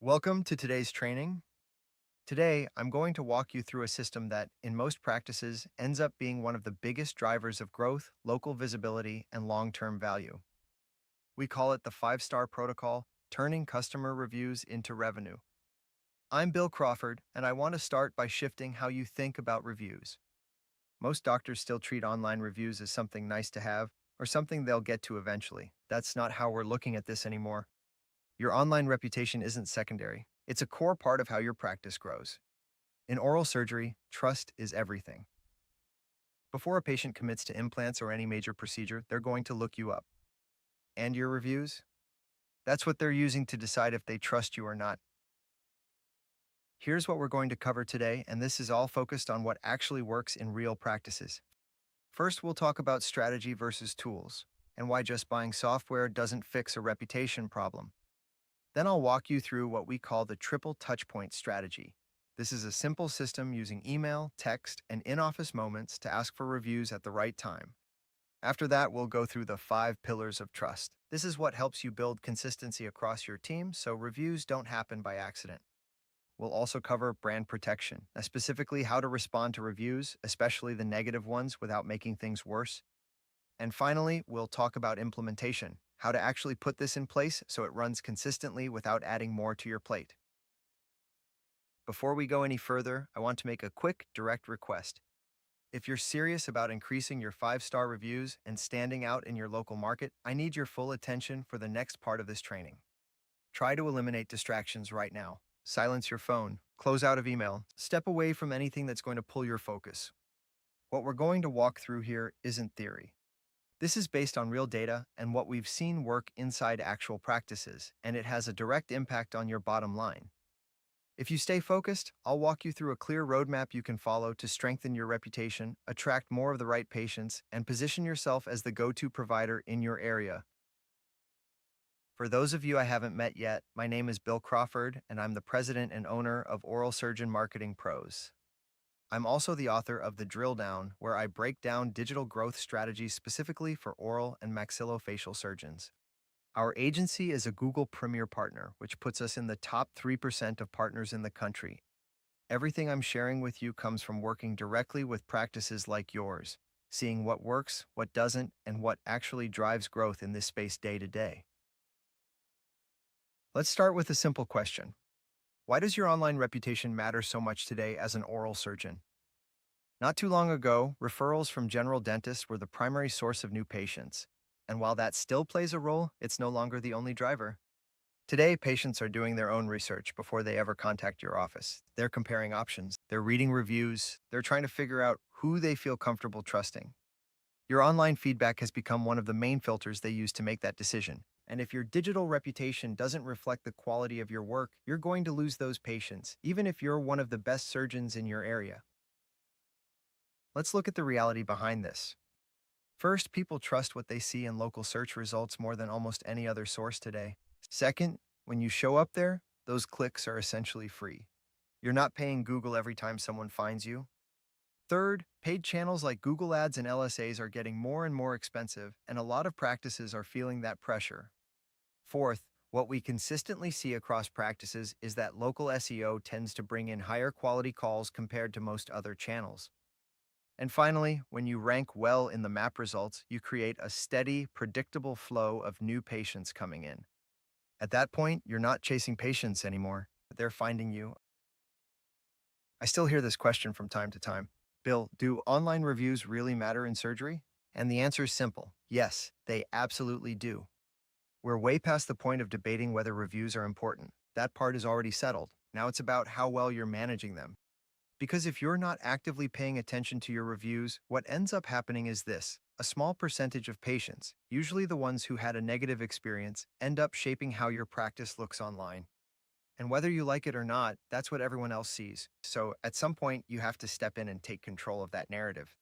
Welcome to today's training. Today, I'm going to walk you through a system that, in most practices, ends up being one of the biggest drivers of growth, local visibility, and long-term value. We call it the five-star protocol, turning customer reviews into revenue. I'm Bill Crawford, and I want to start by shifting how you think about reviews. Most doctors still treat online reviews as something nice to have, or something they'll get to eventually. That's not how we're looking at this anymore. Your online reputation isn't secondary. It's a core part of how your practice grows. In oral surgery, trust is everything. Before a patient commits to implants or any major procedure, they're going to look you up. And your reviews? That's what they're using to decide if they trust you or not. Here's what we're going to cover today, and this is all focused on what actually works in real practices. First, we'll talk about strategy versus tools, and why just buying software doesn't fix a reputation problem. Then I'll walk you through what we call the Triple-Touchpoint Strategy. This is a simple system using email, text, and in-office moments to ask for reviews at the right time. After that, we'll go through the 5 pillars of trust. This is what helps you build consistency across your team so reviews don't happen by accident. We'll also cover brand protection, specifically how to respond to reviews, especially the negative ones, without making things worse. And finally, we'll talk about implementation, how to actually put this in place so it runs consistently without adding more to your plate. Before we go any further, I want to make a quick, direct request. If you're serious about increasing your 5-star reviews and standing out in your local market, I need your full attention for the next part of this training. Try to eliminate distractions right now. Silence your phone, close out of email, step away from anything that's going to pull your focus. What we're going to walk through here isn't theory. This is based on real data and what we've seen work inside actual practices, and it has a direct impact on your bottom line. If you stay focused, I'll walk you through a clear roadmap you can follow to strengthen your reputation, attract more of the right patients, and position yourself as the go-to provider in your area. For those of you I haven't met yet, my name is Bill Crawford, and I'm the president and owner of Oral Surgeon Marketing Pros. I'm also the author of The Drill Down, where I break down digital growth strategies specifically for oral and maxillofacial surgeons. Our agency is a Google Premier Partner, which puts us in the top 3% of partners in the country. Everything I'm sharing with you comes from working directly with practices like yours, seeing what works, what doesn't, and what actually drives growth in this space day to day. Let's start with a simple question. Why does your online reputation matter so much today as an oral surgeon? Not too long ago, referrals from general dentists were the primary source of new patients. And while that still plays a role, it's no longer the only driver. Today, patients are doing their own research before they ever contact your office. They're comparing options, they're reading reviews, they're trying to figure out who they feel comfortable trusting. Your online feedback has become one of the main filters they use to make that decision. And if your digital reputation doesn't reflect the quality of your work, you're going to lose those patients, even if you're one of the best surgeons in your area. Let's look at the reality behind this. First, people trust what they see in local search results more than almost any other source today. Second, when you show up there, those clicks are essentially free. You're not paying Google every time someone finds you. Third, paid channels like Google Ads and LSAs are getting more and more expensive, and a lot of practices are feeling that pressure. Fourth, what we consistently see across practices is that local SEO tends to bring in higher quality calls compared to most other channels. And finally, when you rank well in the map results, you create a steady, predictable flow of new patients coming in. At that point, you're not chasing patients anymore. They're finding you. I still hear this question from time to time. Bill, do online reviews really matter in surgery? And the answer is simple. Yes, they absolutely do. We're way past the point of debating whether reviews are important. That part is already settled. Now it's about how well you're managing them. Because if you're not actively paying attention to your reviews, what ends up happening is this. A small percentage of patients, usually the ones who had a negative experience, end up shaping how your practice looks online. And whether you like it or not, that's what everyone else sees. So at some point, you have to step in and take control of that narrative.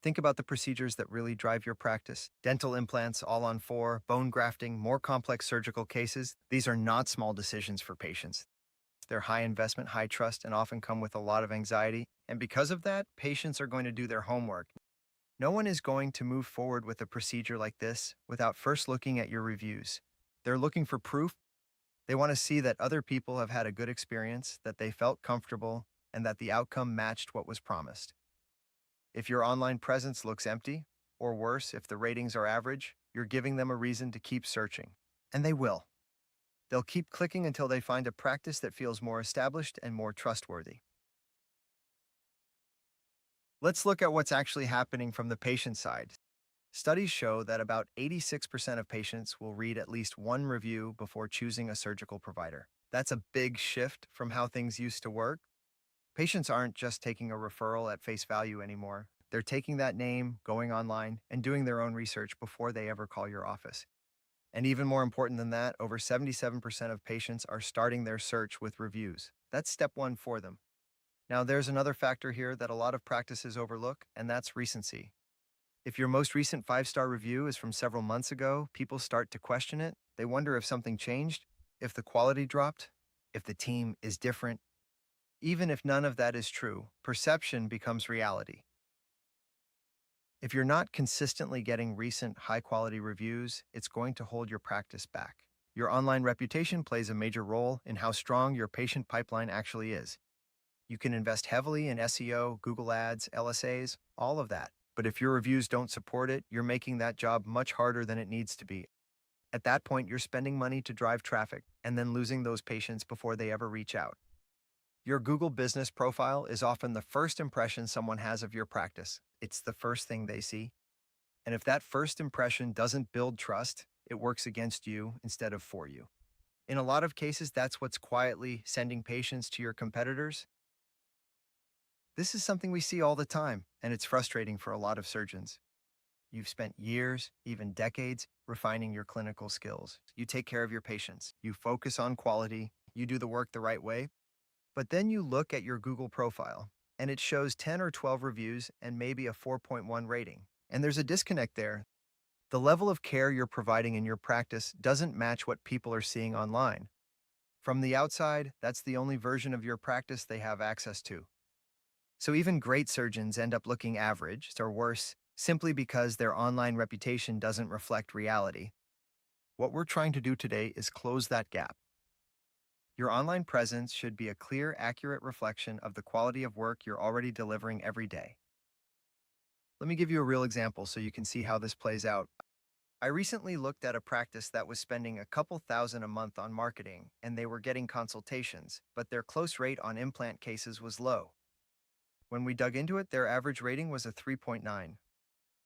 Think about the procedures that really drive your practice. Dental implants, all-on-4, bone grafting, more complex surgical cases. These are not small decisions for patients. They're high investment, high trust, and often come with a lot of anxiety. And because of that, patients are going to do their homework. No one is going to move forward with a procedure like this without first looking at your reviews. They're looking for proof. They want to see that other people have had a good experience, that they felt comfortable, and that the outcome matched what was promised. If your online presence looks empty, or worse, if the ratings are average, you're giving them a reason to keep searching. And they will. They'll keep clicking until they find a practice that feels more established and more trustworthy. Let's look at what's actually happening from the patient side. Studies show that about 86% of patients will read at least one review before choosing a surgical provider. That's a big shift from how things used to work. Patients aren't just taking a referral at face value anymore. They're taking that name, going online, and doing their own research before they ever call your office. And even more important than that, over 77% of patients are starting their search with reviews. That's step one for them. Now, there's another factor here that a lot of practices overlook, and that's recency. If your most recent 5-star review is from several months ago, people start to question it. They wonder if something changed, if the quality dropped, if the team is different. Even if none of that is true, perception becomes reality. If you're not consistently getting recent, high-quality reviews, it's going to hold your practice back. Your online reputation plays a major role in how strong your patient pipeline actually is. You can invest heavily in SEO, Google Ads, LSAs, all of that. But if your reviews don't support it, you're making that job much harder than it needs to be. At that point, you're spending money to drive traffic and then losing those patients before they ever reach out. Your Google business profile is often the first impression someone has of your practice. It's the first thing they see. And if that first impression doesn't build trust, it works against you instead of for you. In a lot of cases, that's what's quietly sending patients to your competitors. This is something we see all the time, and it's frustrating for a lot of surgeons. You've spent years, even decades, refining your clinical skills. You take care of your patients. You focus on quality. You do the work the right way. But then you look at your Google profile, and it shows 10 or 12 reviews and maybe a 4.1 rating. And there's a disconnect there. The level of care you're providing in your practice doesn't match what people are seeing online. From the outside, that's the only version of your practice they have access to. So even great surgeons end up looking average, or worse, simply because their online reputation doesn't reflect reality. What we're trying to do today is close that gap. Your online presence should be a clear, accurate reflection of the quality of work you're already delivering every day. Let me give you a real example so you can see how this plays out. I recently looked at a practice that was spending a couple thousand a month on marketing, and they were getting consultations, but their close rate on implant cases was low. When we dug into it, their average rating was a 3.9.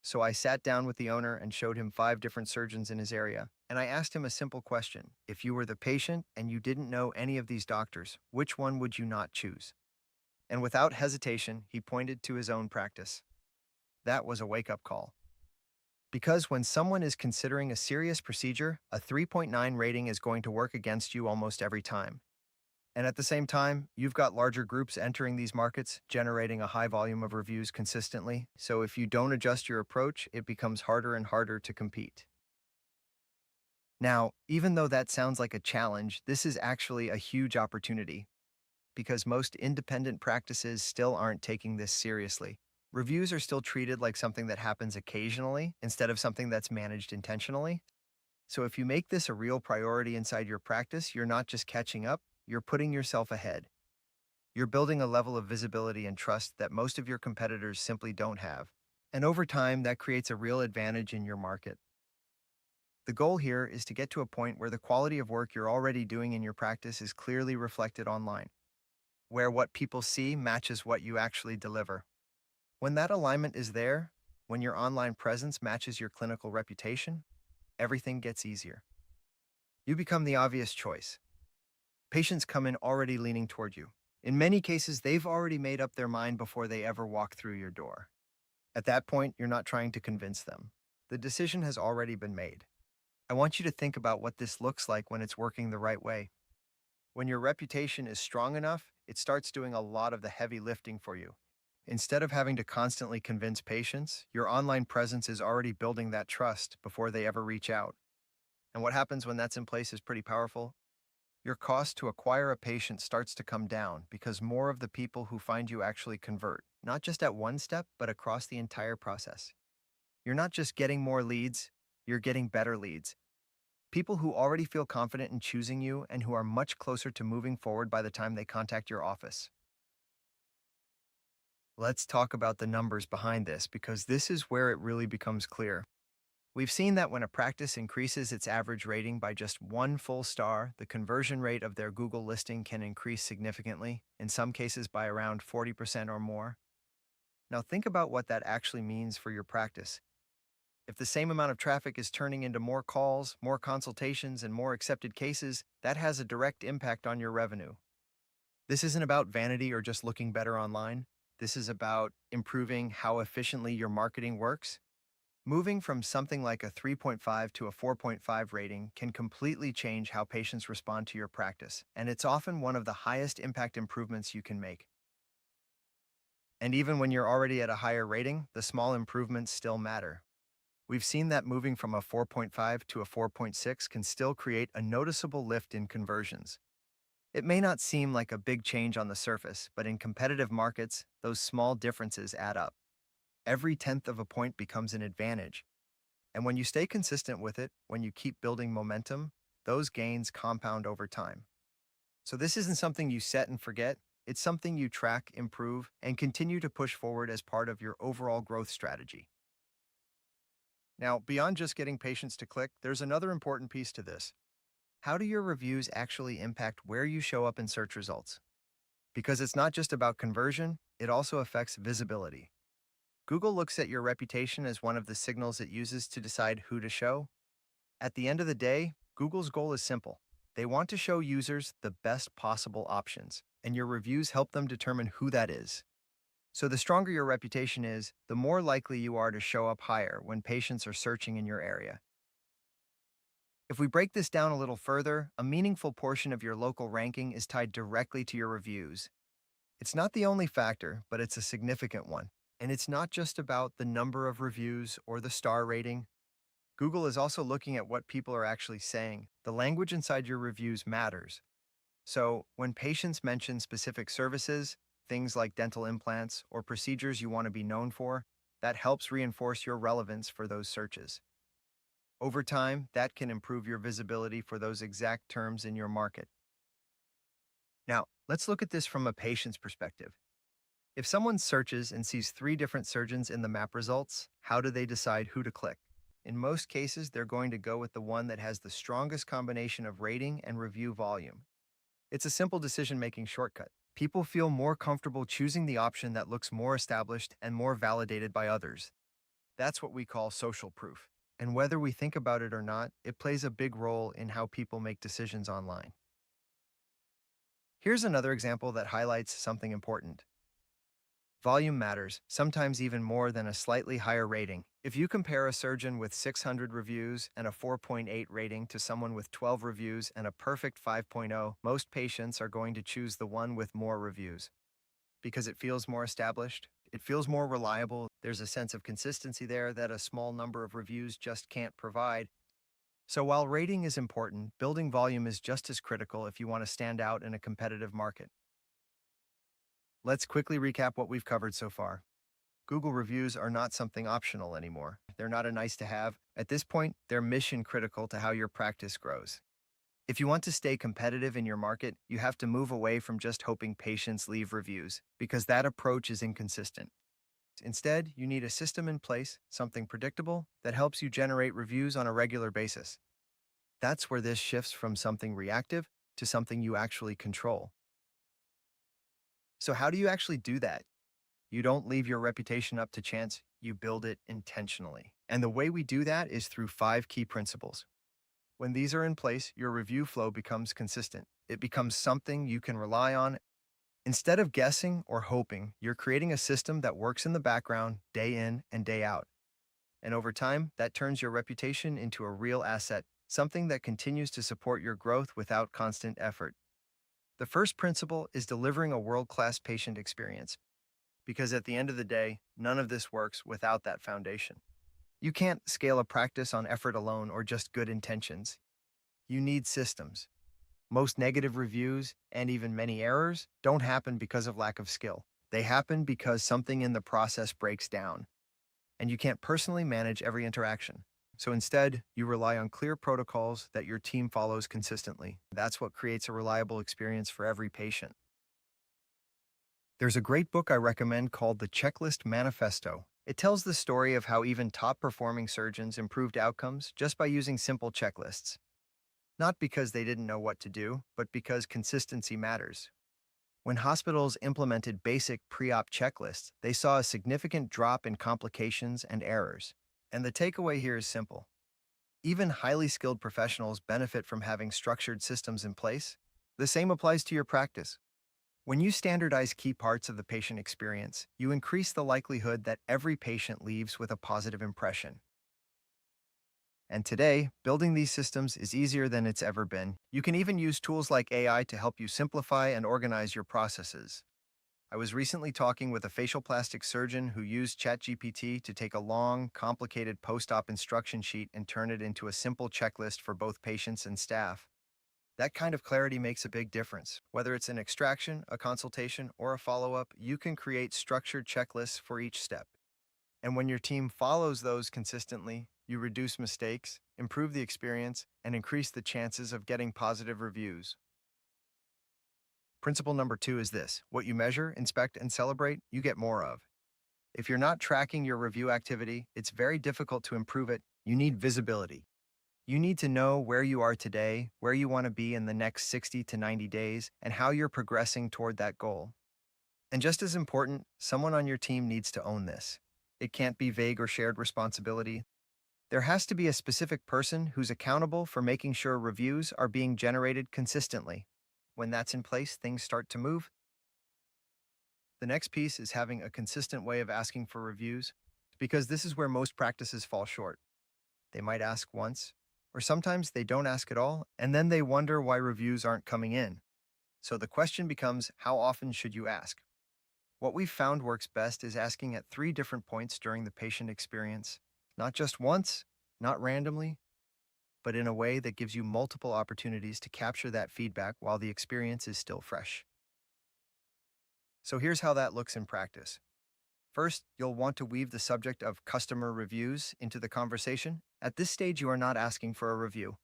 So I sat down with the owner and showed him 5 different surgeons in his area, and I asked him a simple question. If you were the patient and you didn't know any of these doctors, which one would you not choose? And without hesitation, he pointed to his own practice. That was a wake-up call. Because when someone is considering a serious procedure, a 3.9 rating is going to work against you almost every time. And at the same time, you've got larger groups entering these markets, generating a high volume of reviews consistently. So if you don't adjust your approach, it becomes harder and harder to compete. Now, even though that sounds like a challenge, this is actually a huge opportunity because most independent practices still aren't taking this seriously. Reviews are still treated like something that happens occasionally instead of something that's managed intentionally. So if you make this a real priority inside your practice, you're not just catching up, you're putting yourself ahead. You're building a level of visibility and trust that most of your competitors simply don't have. And over time, that creates a real advantage in your market. The goal here is to get to a point where the quality of work you're already doing in your practice is clearly reflected online, where what people see matches what you actually deliver. When that alignment is there, when your online presence matches your clinical reputation, everything gets easier. You become the obvious choice. Patients come in already leaning toward you. In many cases, they've already made up their mind before they ever walk through your door. At that point, you're not trying to convince them. The decision has already been made. I want you to think about what this looks like when it's working the right way. When your reputation is strong enough, it starts doing a lot of the heavy lifting for you. Instead of having to constantly convince patients, your online presence is already building that trust before they ever reach out. And what happens when that's in place is pretty powerful. Your cost to acquire a patient starts to come down because more of the people who find you actually convert, not just at one step, but across the entire process. You're not just getting more leads, you're getting better leads. People who already feel confident in choosing you and who are much closer to moving forward by the time they contact your office. Let's talk about the numbers behind this because this is where it really becomes clear. We've seen that when a practice increases its average rating by just one full star, the conversion rate of their Google listing can increase significantly, in some cases by around 40% or more. Now think about what that actually means for your practice. If the same amount of traffic is turning into more calls, more consultations, and more accepted cases, that has a direct impact on your revenue. This isn't about vanity or just looking better online. This is about improving how efficiently your marketing works. Moving from something like a 3.5 to a 4.5 rating can completely change how patients respond to your practice, and it's often one of the highest impact improvements you can make. And even when you're already at a higher rating, the small improvements still matter. We've seen that moving from a 4.5 to a 4.6 can still create a noticeable lift in conversions. It may not seem like a big change on the surface, but in competitive markets, those small differences add up. Every tenth of a point becomes an advantage. And when you stay consistent with it, when you keep building momentum, those gains compound over time. So this isn't something you set and forget. It's something you track, improve, and continue to push forward as part of your overall growth strategy. Now, beyond just getting patients to click, there's another important piece to this. How do your reviews actually impact where you show up in search results? Because it's not just about conversion, it also affects visibility. Google looks at your reputation as one of the signals it uses to decide who to show. At the end of the day, Google's goal is simple. They want to show users the best possible options, and your reviews help them determine who that is. So the stronger your reputation is, the more likely you are to show up higher when patients are searching in your area. If we break this down a little further, a meaningful portion of your local ranking is tied directly to your reviews. It's not the only factor, but it's a significant one. And it's not just about the number of reviews or the star rating. Google is also looking at what people are actually saying. The language inside your reviews matters. So, when patients mention specific services, things like dental implants or procedures you want to be known for, that helps reinforce your relevance for those searches. Over time, that can improve your visibility for those exact terms in your market. Now, let's look at this from a patient's perspective. If someone searches and sees three different surgeons in the map results, how do they decide who to click? In most cases, they're going to go with the one that has the strongest combination of rating and review volume. It's a simple decision-making shortcut. People feel more comfortable choosing the option that looks more established and more validated by others. That's what we call social proof. And whether we think about it or not, it plays a big role in how people make decisions online. Here's another example that highlights something important. Volume matters, sometimes even more than a slightly higher rating. If you compare a surgeon with 600 reviews and a 4.8 rating to someone with 12 reviews and a perfect 5.0, most patients are going to choose the one with more reviews. Because it feels more established, it feels more reliable, there's a sense of consistency there that a small number of reviews just can't provide. So while rating is important, building volume is just as critical if you want to stand out in a competitive market. Let's quickly recap what we've covered so far. Google reviews are not something optional anymore. They're not a nice to have. At this point, they're mission critical to how your practice grows. If you want to stay competitive in your market, you have to move away from just hoping patients leave reviews, because that approach is inconsistent. Instead, you need a system in place, something predictable, that helps you generate reviews on a regular basis. That's where this shifts from something reactive to something you actually control. So how do you actually do that? You don't leave your reputation up to chance, you build it intentionally. And the way we do that is through 5 key principles. When these are in place, your review flow becomes consistent. It becomes something you can rely on. Instead of guessing or hoping, you're creating a system that works in the background day in and day out. And over time, that turns your reputation into a real asset, something that continues to support your growth without constant effort. The first principle is delivering a world-class patient experience. Because at the end of the day, none of this works without that foundation. You can't scale a practice on effort alone or just good intentions. You need systems. Most negative reviews, and even many errors, don't happen because of lack of skill. They happen because something in the process breaks down, and you can't personally manage every interaction. So instead, you rely on clear protocols that your team follows consistently. That's what creates a reliable experience for every patient. There's a great book I recommend called The Checklist Manifesto. It tells the story of how even top-performing surgeons improved outcomes just by using simple checklists. Not because they didn't know what to do, but because consistency matters. When hospitals implemented basic pre-op checklists, they saw a significant drop in complications and errors. And the takeaway here is simple. Even highly skilled professionals benefit from having structured systems in place. The same applies to your practice. When you standardize key parts of the patient experience, you increase the likelihood that every patient leaves with a positive impression. And today, building these systems is easier than it's ever been. You can even use tools like AI to help you simplify and organize your processes. I was recently talking with a facial plastic surgeon who used ChatGPT to take a long, complicated post-op instruction sheet and turn it into a simple checklist for both patients and staff. That kind of clarity makes a big difference. Whether it's an extraction, a consultation, or a follow-up, you can create structured checklists for each step. And when your team follows those consistently, you reduce mistakes, improve the experience, and increase the chances of getting positive reviews. Principle number 2 is this: what you measure, inspect, and celebrate, you get more of. If you're not tracking your review activity, it's very difficult to improve it. You need visibility. You need to know where you are today, where you want to be in the next 60 to 90 days, and how you're progressing toward that goal. And just as important, someone on your team needs to own this. It can't be vague or shared responsibility. There has to be a specific person who's accountable for making sure reviews are being generated consistently. When that's in place, things start to move. The next piece is having a consistent way of asking for reviews, because this is where most practices fall short. They might ask once, or sometimes they don't ask at all, and then they wonder why reviews aren't coming in. So the question becomes, how often should you ask? What we've found works best is asking at 3 different points during the patient experience. Not just once, not randomly, but in a way that gives you multiple opportunities to capture that feedback while the experience is still fresh. So here's how that looks in practice. First, you'll want to weave the subject of customer reviews into the conversation. At this stage, you are not asking for a review.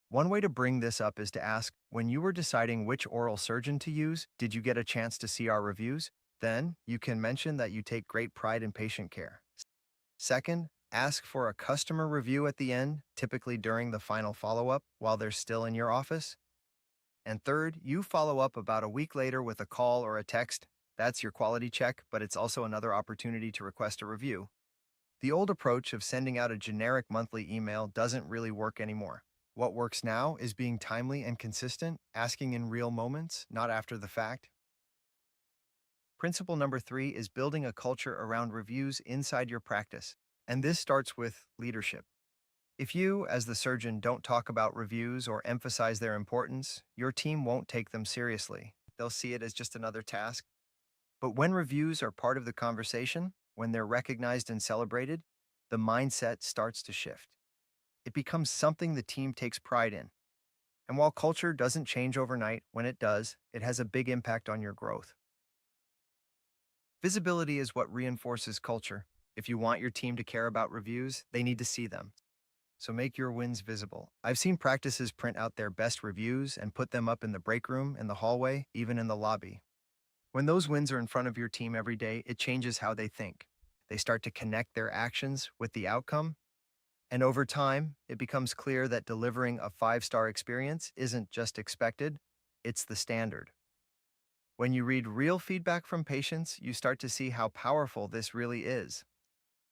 One way to bring this up is to ask, when you were deciding which oral surgeon to use, did you get a chance to see our reviews? Then, you can mention that you take great pride in patient care. Second, ask for a customer review at the end, typically during the final follow-up, while they're still in your office. And third, you follow up about a week later with a call or a text. That's your quality check, but it's also another opportunity to request a review. The old approach of sending out a generic monthly email doesn't really work anymore. What works now is being timely and consistent, asking in real moments, not after the fact. Principle number 3 is building a culture around reviews inside your practice. And this starts with leadership. If you, as the surgeon, don't talk about reviews or emphasize their importance, your team won't take them seriously. They'll see it as just another task. But when reviews are part of the conversation, when they're recognized and celebrated, the mindset starts to shift. It becomes something the team takes pride in. And while culture doesn't change overnight, when it does, it has a big impact on your growth. Visibility is what reinforces culture. If you want your team to care about reviews, they need to see them. So make your wins visible. I've seen practices print out their best reviews and put them up in the break room, in the hallway, even in the lobby. When those wins are in front of your team every day, it changes how they think. They start to connect their actions with the outcome. And over time, it becomes clear that delivering a 5-star experience isn't just expected, it's the standard. When you read real feedback from patients, you start to see how powerful this really is.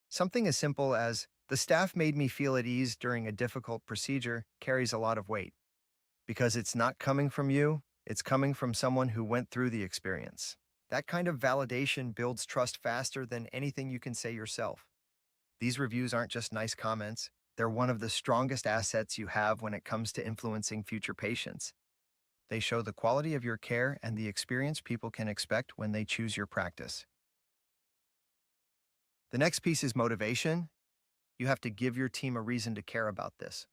Something as simple as, "The staff made me feel at ease during a difficult procedure," carries a lot of weight. Because it's not coming from you, it's coming from someone who went through the experience. That kind of validation builds trust faster than anything you can say yourself. These reviews aren't just nice comments, they're one of the strongest assets you have when it comes to influencing future patients. They show the quality of your care and the experience people can expect when they choose your practice. The next piece is motivation. You have to give your team a reason to care about this.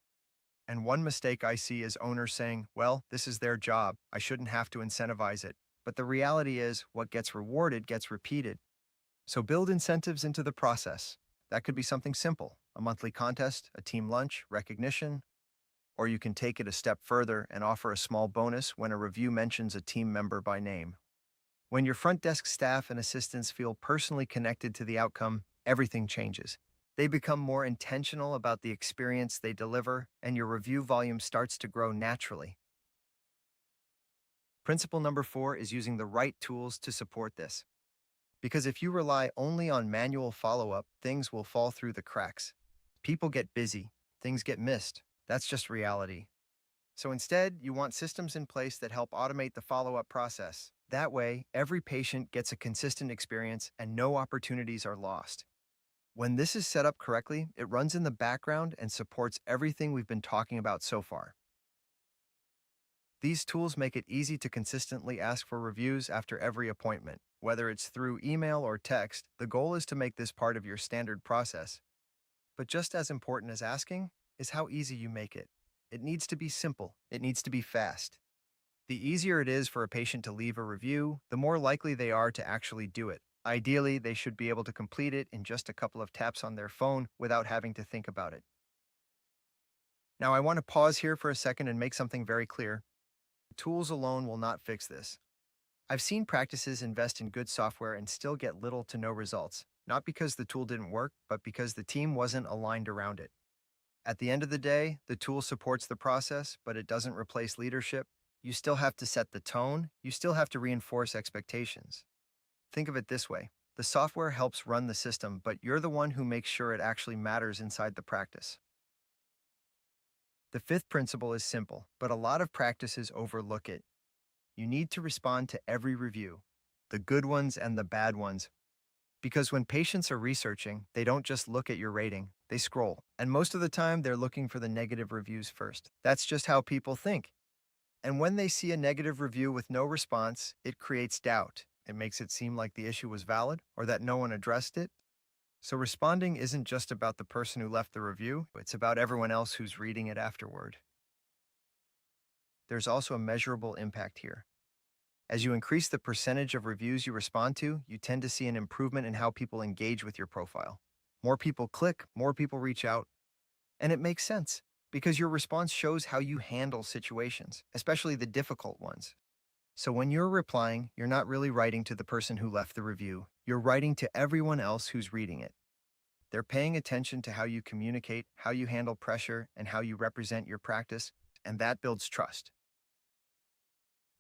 And one mistake I see is owners saying, well, this is their job, I shouldn't have to incentivize it. But the reality is, what gets rewarded gets repeated. So build incentives into the process. That could be something simple, a monthly contest, a team lunch, recognition, or you can take it a step further and offer a small bonus when a review mentions a team member by name. When your front desk staff and assistants feel personally connected to the outcome, everything changes. They become more intentional about the experience they deliver, and your review volume starts to grow naturally. Principle number 4 is using the right tools to support this. Because if you rely only on manual follow-up, things will fall through the cracks. People get busy, things get missed. That's just reality. So instead, you want systems in place that help automate the follow-up process. That way, every patient gets a consistent experience and no opportunities are lost. When this is set up correctly, it runs in the background and supports everything we've been talking about so far. These tools make it easy to consistently ask for reviews after every appointment. Whether it's through email or text, the goal is to make this part of your standard process. But just as important as asking is how easy you make it. It needs to be simple. It needs to be fast. The easier it is for a patient to leave a review, the more likely they are to actually do it. Ideally, they should be able to complete it in just a couple of taps on their phone without having to think about it. Now, I want to pause here for a second and make something very clear. Tools alone will not fix this. I've seen practices invest in good software and still get little to no results, not because the tool didn't work, but because the team wasn't aligned around it. At the end of the day, the tool supports the process, but it doesn't replace leadership. You still have to set the tone, you still have to reinforce expectations. Think of it this way. The software helps run the system, but you're the one who makes sure it actually matters inside the practice. The fifth principle is simple, but a lot of practices overlook it. You need to respond to every review, the good ones and the bad ones, because when patients are researching, they don't just look at your rating, they scroll. And most of the time, they're looking for the negative reviews first. That's just how people think. And when they see a negative review with no response, it creates doubt. It makes it seem like the issue was valid or that no one addressed it. So responding isn't just about the person who left the review, it's about everyone else who's reading it afterward. There's also a measurable impact here. As you increase the percentage of reviews you respond to, you tend to see an improvement in how people engage with your profile. More people click, more people reach out. And it makes sense, because your response shows how you handle situations, especially the difficult ones. So when you're replying, you're not really writing to the person who left the review. You're writing to everyone else who's reading it. They're paying attention to how you communicate, how you handle pressure, and how you represent your practice, and that builds trust.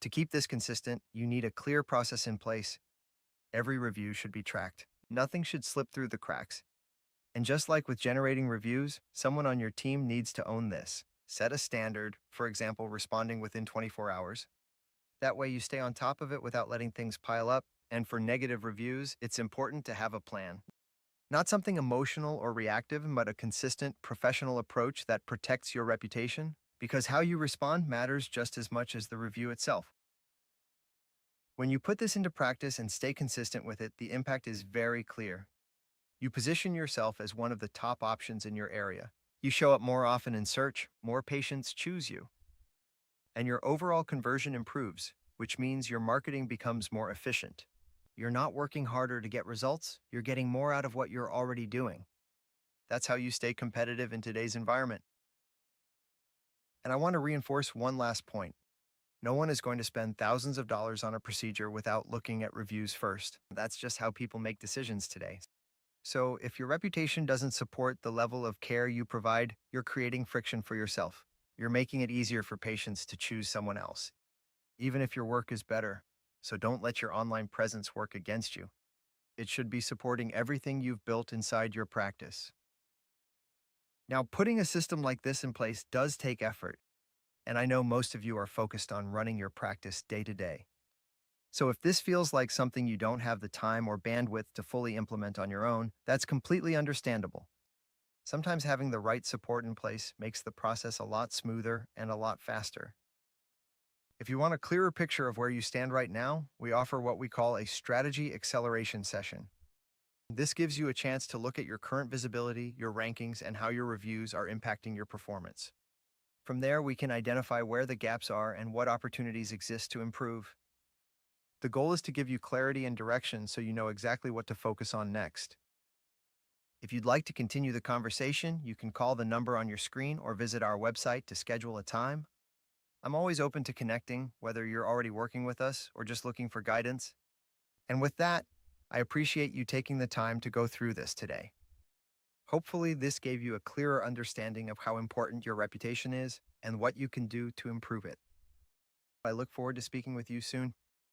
To keep this consistent, you need a clear process in place. Every review should be tracked. Nothing should slip through the cracks. And just like with generating reviews, someone on your team needs to own this. Set a standard, for example, responding within 24 hours. That way you stay on top of it without letting things pile up. And for negative reviews, it's important to have a plan. Not something emotional or reactive, but a consistent, professional approach that protects your reputation, because how you respond matters just as much as the review itself. When you put this into practice and stay consistent with it, the impact is very clear. You position yourself as one of the top options in your area. You show up more often in search, more patients choose you. And your overall conversion improves, which means your marketing becomes more efficient. You're not working harder to get results, you're getting more out of what you're already doing. That's how you stay competitive in today's environment. And I want to reinforce one last point. No one is going to spend thousands of dollars on a procedure without looking at reviews first. That's just how people make decisions today. So if your reputation doesn't support the level of care you provide, you're creating friction for yourself. You're making it easier for patients to choose someone else, even if your work is better. So don't let your online presence work against you. It should be supporting everything you've built inside your practice. Now, putting a system like this in place does take effort, and I know most of you are focused on running your practice day to day. So if this feels like something you don't have the time or bandwidth to fully implement on your own, that's completely understandable. Sometimes having the right support in place makes the process a lot smoother and a lot faster. If you want a clearer picture of where you stand right now, we offer what we call a strategy acceleration session. This gives you a chance to look at your current visibility, your rankings, and how your reviews are impacting your performance. From there, we can identify where the gaps are and what opportunities exist to improve. The goal is to give you clarity and direction so you know exactly what to focus on next. If you'd like to continue the conversation, you can call the number on your screen or visit our website to schedule a time. I'm always open to connecting, whether you're already working with us or just looking for guidance. And with that, I appreciate you taking the time to go through this today. Hopefully, this gave you a clearer understanding of how important your reputation is and what you can do to improve it. I look forward to speaking with you soon.